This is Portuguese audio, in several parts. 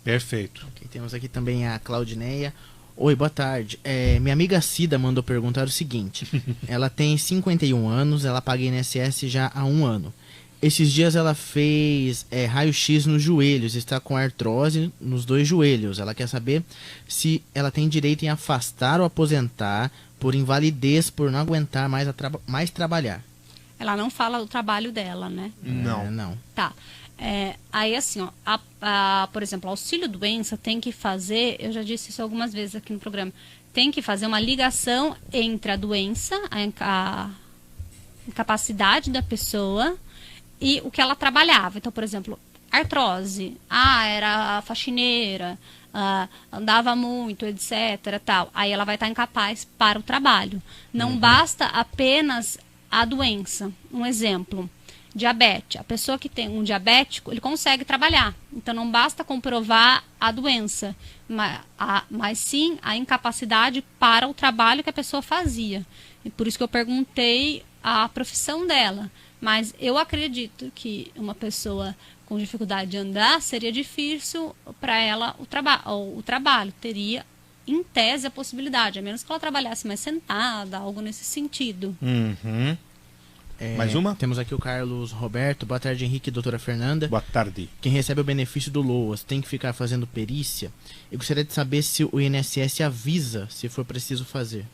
Perfeito. Okay, temos aqui também a Claudineia. Oi, boa tarde. Minha amiga Cida mandou perguntar o seguinte. Ela tem 51 anos, ela paga INSS já há 1 ano. Esses dias ela fez raio-x nos joelhos, está com artrose nos 2 joelhos. Ela quer saber se ela tem direito em afastar ou aposentar por invalidez, por não aguentar mais trabalhar. Ela não fala do trabalho dela, né? Não. Não. Tá. Aí assim, ó, por exemplo, auxílio-doença tem que fazer, eu já disse isso algumas vezes aqui no programa, tem que fazer uma ligação entre a doença, a incapacidade da pessoa e o que ela trabalhava. Então, por exemplo, artrose, era faxineira, andava muito, etc, tal. Aí ela vai estar incapaz para o trabalho. Não basta apenas a doença. Um exemplo, diabetes. A pessoa que tem um diabético, ele consegue trabalhar. Então, não basta comprovar a doença, mas sim a incapacidade para o trabalho que a pessoa fazia. E por isso que eu perguntei a profissão dela. Mas eu acredito que uma pessoa com dificuldade de andar, seria difícil para ela o trabalho. Teria, em tese, a possibilidade, a menos que ela trabalhasse mais sentada, algo nesse sentido. Uhum. Mais uma? Temos aqui o Carlos Roberto. Boa tarde, Henrique e doutora Fernanda. Boa tarde. Quem recebe o benefício do LOAS tem que ficar fazendo perícia? Eu gostaria de saber se o INSS avisa se for preciso fazer.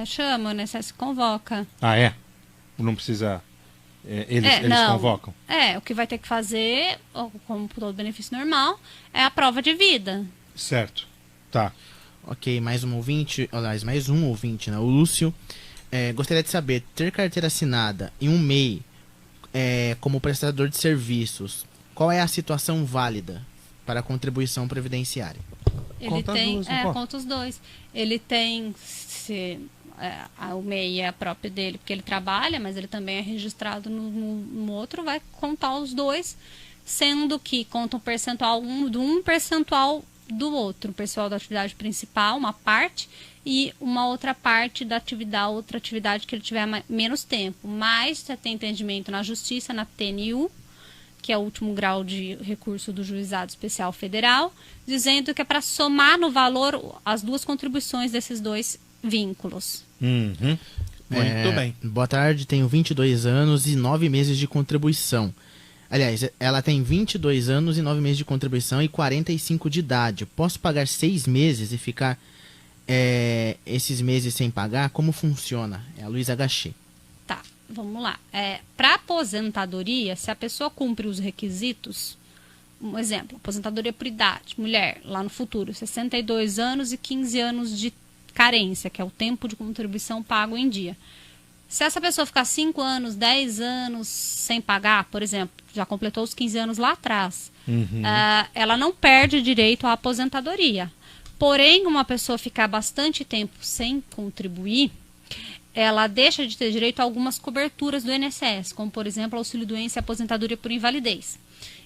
Chama, o INSS convoca. É? Não precisa... Eles convocam? O que vai ter que fazer, como todo benefício normal, é a prova de vida. Certo. Tá. Ok, mais um ouvinte, né? O Lúcio. Gostaria de saber, ter carteira assinada em um MEI como prestador de serviços, qual é a situação válida para a contribuição previdenciária? Conta os dois. Ele tem... o MEI é a própria dele, porque ele trabalha, mas ele também é registrado no outro, vai contar os dois, sendo que conta um percentual um percentual do outro, o percentual da atividade principal, uma parte, e uma outra parte da outra atividade que ele tiver menos tempo. Mas você tem entendimento na Justiça, na TNU, que é o último grau de recurso do Juizado Especial Federal, dizendo que é para somar no valor as duas contribuições desses dois vínculos. Uhum. Muito bem. Boa tarde, tenho 22 anos e 9 meses de contribuição. Aliás, ela tem 22 anos e 9 meses de contribuição e 45 de idade. Posso pagar 6 meses e ficar esses meses sem pagar? Como funciona? É a Luísa HC. Tá, vamos lá. Para aposentadoria, se a pessoa cumpre os requisitos, um exemplo, aposentadoria por idade, mulher, lá no futuro, 62 anos e 15 anos de carência, que é o tempo de contribuição pago em dia. Se essa pessoa ficar 5 anos, 10 anos sem pagar, por exemplo, já completou os 15 anos lá atrás, ela não perde direito à aposentadoria. Porém, uma pessoa ficar bastante tempo sem contribuir, ela deixa de ter direito a algumas coberturas do INSS, como, por exemplo, auxílio-doença e aposentadoria por invalidez.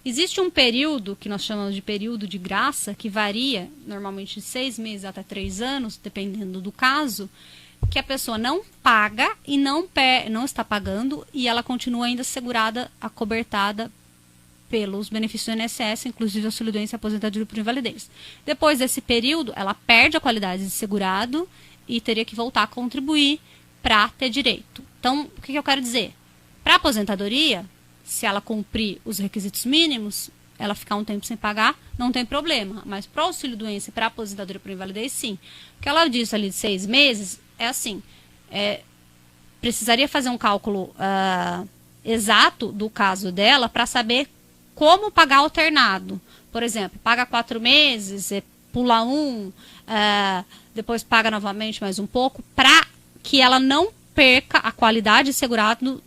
Existe um período, que nós chamamos de período de graça, que varia normalmente de 6 meses até 3 anos, dependendo do caso, que a pessoa não paga e não está pagando e ela continua ainda segurada, acobertada pelos benefícios do INSS, inclusive auxílio-doença e aposentadoria por invalidez. Depois desse período, ela perde a qualidade de segurado e teria que voltar a contribuir para ter direito. Então, o que eu quero dizer? Para a aposentadoria, se ela cumprir os requisitos mínimos, ela ficar um tempo sem pagar, não tem problema. Mas para o auxílio-doença e para a aposentadoria por invalidez, sim. O que ela disse ali de 6 meses é assim, precisaria fazer um cálculo exato do caso dela para saber como pagar alternado. Por exemplo, paga 4 meses, pula depois paga novamente mais um pouco, para que ela não perca a qualidade de segurado,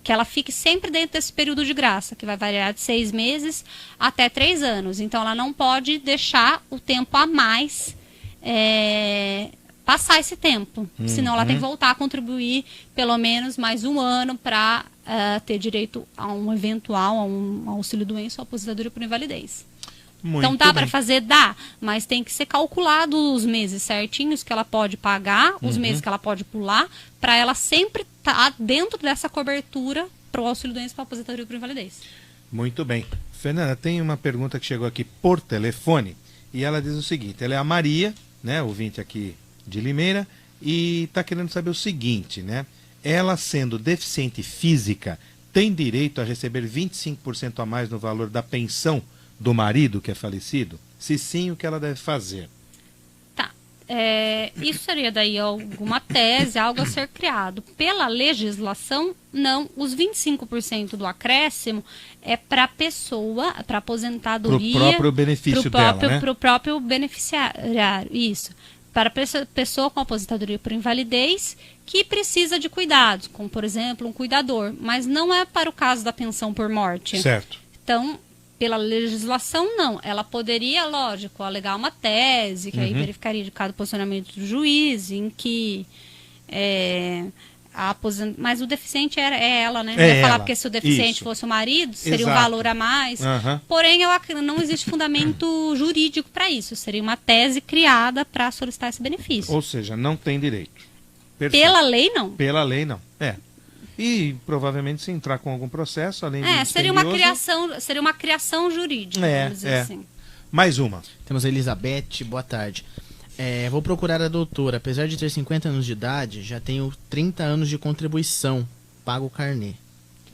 que ela fique sempre dentro desse período de graça, que vai variar de 6 meses até 3 anos. Então, ela não pode deixar o tempo a mais passar esse tempo. Senão, ela tem que voltar a contribuir pelo menos mais 1 ano para ter direito a um eventual, a um auxílio-doença ou aposentadoria por invalidez. Então dá para fazer? Dá, mas tem que ser calculado os meses certinhos que ela pode pagar, os meses que ela pode pular, para ela sempre estar dentro dessa cobertura para o auxílio-doença para aposentadoria por invalidez. Muito bem. Fernanda, tem uma pergunta que chegou aqui por telefone e ela diz o seguinte, ela é a Maria, né, ouvinte aqui de Limeira, e está querendo saber o seguinte, né? Ela, sendo deficiente física, tem direito a receber 25% a mais no valor da pensão do marido que é falecido? Se sim, o que ela deve fazer? Tá. Isso seria daí alguma tese, algo a ser criado. Pela legislação, não. Os 25% do acréscimo é para a pessoa, para aposentadoria. Para o próprio benefício dela, né? Para o próprio beneficiário, isso. Para a pessoa com aposentadoria por invalidez que precisa de cuidados, como, por exemplo, um cuidador. Mas não é para o caso da pensão por morte. Certo. Então, pela legislação, não. Ela poderia, lógico, alegar uma tese, que aí verificaria de cada posicionamento do juiz, em que mas o deficiente é ela, né? É ia falar ela. porque se o deficiente Isso. fosse o marido, seria Exato. um valor a mais. Porém, não existe fundamento jurídico para isso. Seria uma tese criada para solicitar esse benefício. Ou seja, não tem direito. Perfeito. Pela lei, não. Pela lei, não. E provavelmente se entrar com algum processo, além de seria uma criação jurídica, vamos dizer assim. Mais uma. Temos a Elizabeth, boa tarde. Vou procurar a doutora. Apesar de ter 50 anos de idade, já tenho 30 anos de contribuição. Pago o carnê.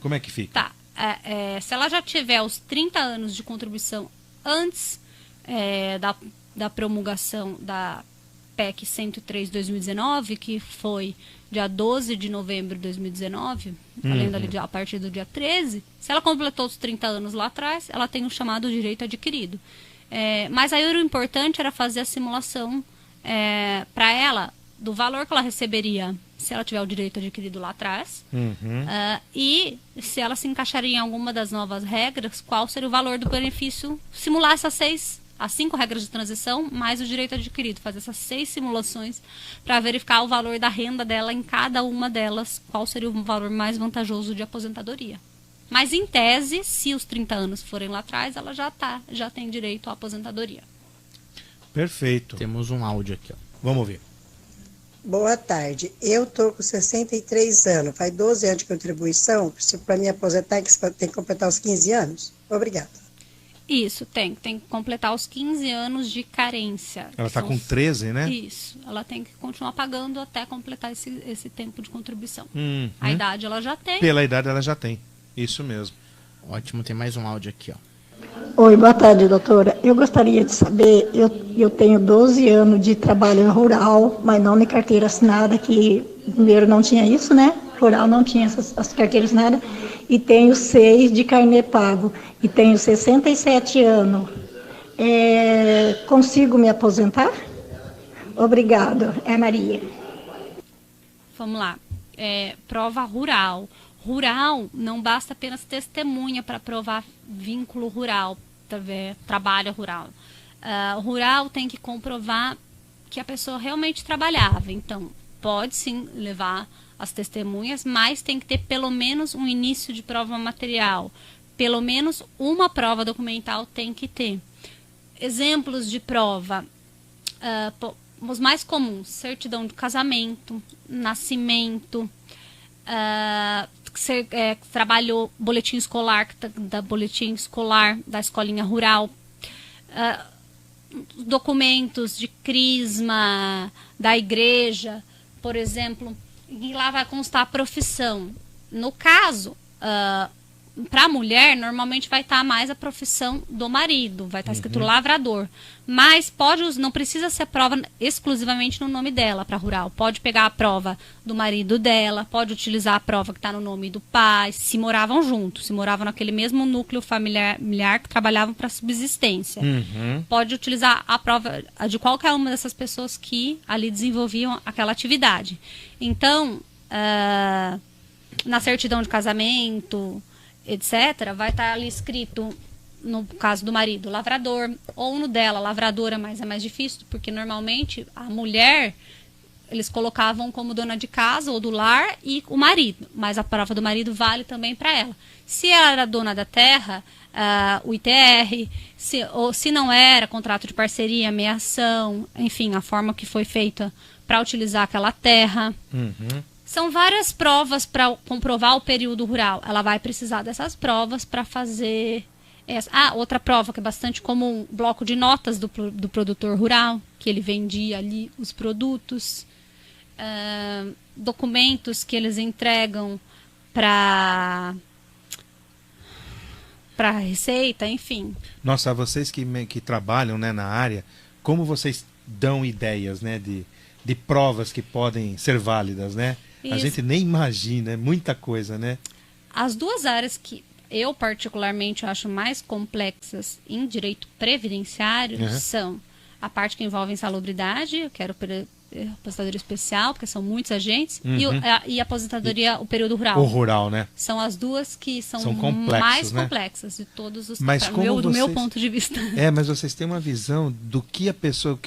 Como é que fica? Tá. Se ela já tiver os 30 anos de contribuição antes da promulgação da PEC 103/2019, que foi dia 12 de novembro de 2019, além a partir do dia 13, se ela completou os 30 anos lá atrás, ela tem o chamado direito adquirido. Mas aí o importante era fazer a simulação para ela do valor que ela receberia se ela tiver o direito adquirido lá atrás e se ela se encaixaria em alguma das novas regras, qual seria o valor do benefício, simular as 5 regras de transição, mais o direito adquirido, fazer essas 6 simulações para verificar o valor da renda dela em cada uma delas, qual seria o valor mais vantajoso de aposentadoria. Mas, em tese, se os 30 anos forem lá atrás, ela já tem direito à aposentadoria. Perfeito. Temos um áudio aqui, ó. Vamos ouvir. Boa tarde. Eu estou com 63 anos. Faz 12 anos de contribuição. Para me aposentar, tem que completar os 15 anos? Obrigada. Isso, tem que completar os 15 anos de carência. Ela está com 13, né? Isso, ela tem que continuar pagando até completar esse tempo de contribuição. A idade ela já tem. Pela idade ela já tem, isso mesmo. Ótimo, tem mais um áudio aqui, ó. Oi, boa tarde, doutora. Eu gostaria de saber, eu tenho 12 anos de trabalho rural, mas não de carteira assinada, que primeiro não tinha isso, né? Rural não tinha as carteiras assinada, e tenho 6 de carnê pago, e tenho 67 anos. Consigo me aposentar? Obrigado, Maria. Vamos lá. Prova rural. Rural não basta apenas testemunha para provar vínculo rural, trabalho rural. Rural tem que comprovar que a pessoa realmente trabalhava. Então, pode sim levar as testemunhas, mas tem que ter pelo menos um início de prova material. Pelo menos uma prova documental tem que ter. Exemplos de prova, os mais comuns: certidão de casamento, nascimento, trabalhou boletim escolar da escolinha rural, documentos de crisma da igreja, por exemplo, e lá vai constar a profissão. No caso, para a mulher, normalmente vai estar mais a profissão do marido, vai estar escrito lavrador. Mas não precisa ser a prova exclusivamente no nome dela para rural. Pode pegar a prova do marido dela, pode utilizar a prova que está no nome do pai, se moravam juntos, se moravam naquele mesmo núcleo familiar que trabalhavam para subsistência. Pode utilizar a prova de qualquer uma dessas pessoas que ali desenvolviam aquela atividade. Então, na certidão de casamento, etc., vai estar ali escrito, no caso do marido, lavrador, ou no dela, lavradora, mas é mais difícil, porque normalmente a mulher, eles colocavam como dona de casa ou do lar e o marido, mas a prova do marido vale também para ela. Se ela era dona da terra, o ITR, ou se não era, contrato de parceria, meação, enfim, a forma que foi feita para utilizar aquela terra. São várias provas para comprovar o período rural. Ela vai precisar dessas provas para fazer Outra prova que é bastante comum, bloco de notas do produtor rural, que ele vendia ali os produtos, documentos que eles entregam para receita, enfim. Nossa, vocês que trabalham, né, na área, como vocês dão ideias, né, de provas que podem ser válidas, né? Isso. A gente nem imagina, é muita coisa, né? As duas áreas que eu particularmente acho mais complexas em direito previdenciário são a parte que envolve insalubridade, eu quero aposentadoria especial, porque são muitos agentes, e a aposentadoria, o período rural. O rural, né? São as duas que são complexos, mais né? complexas de todos os Mas do meu ponto de vista. Mas vocês têm uma visão do que a pessoa,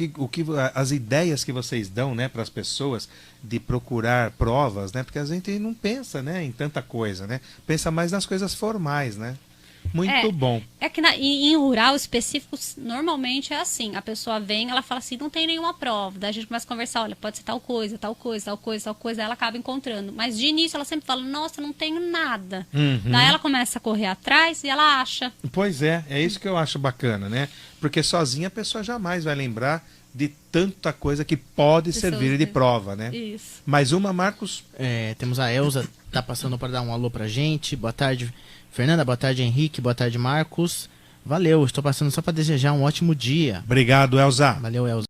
as ideias que vocês dão, né, para as pessoas de procurar provas, né? Porque a gente não pensa, né, em tanta coisa, né? Pensa mais nas coisas formais, né? Muito bom. É que em rural específico, normalmente é assim. A pessoa vem, ela fala assim, não tem nenhuma prova. Daí a gente começa a conversar, olha, pode ser tal coisa, tal coisa, tal coisa, tal coisa. Aí ela acaba encontrando. Mas de início ela sempre fala, nossa, não tenho nada. Daí ela começa a correr atrás e ela acha. Pois é isso que eu acho bacana, né? Porque sozinha a pessoa jamais vai lembrar de tanta coisa que pode servir de prova, né? Isso. Mais uma, Marcos? Temos a Elza, tá passando para dar um alô pra gente. Boa tarde, Fernanda. Boa tarde, Henrique. Boa tarde, Marcos. Valeu, estou passando só para desejar um ótimo dia. Obrigado, Elza. Valeu, Elza.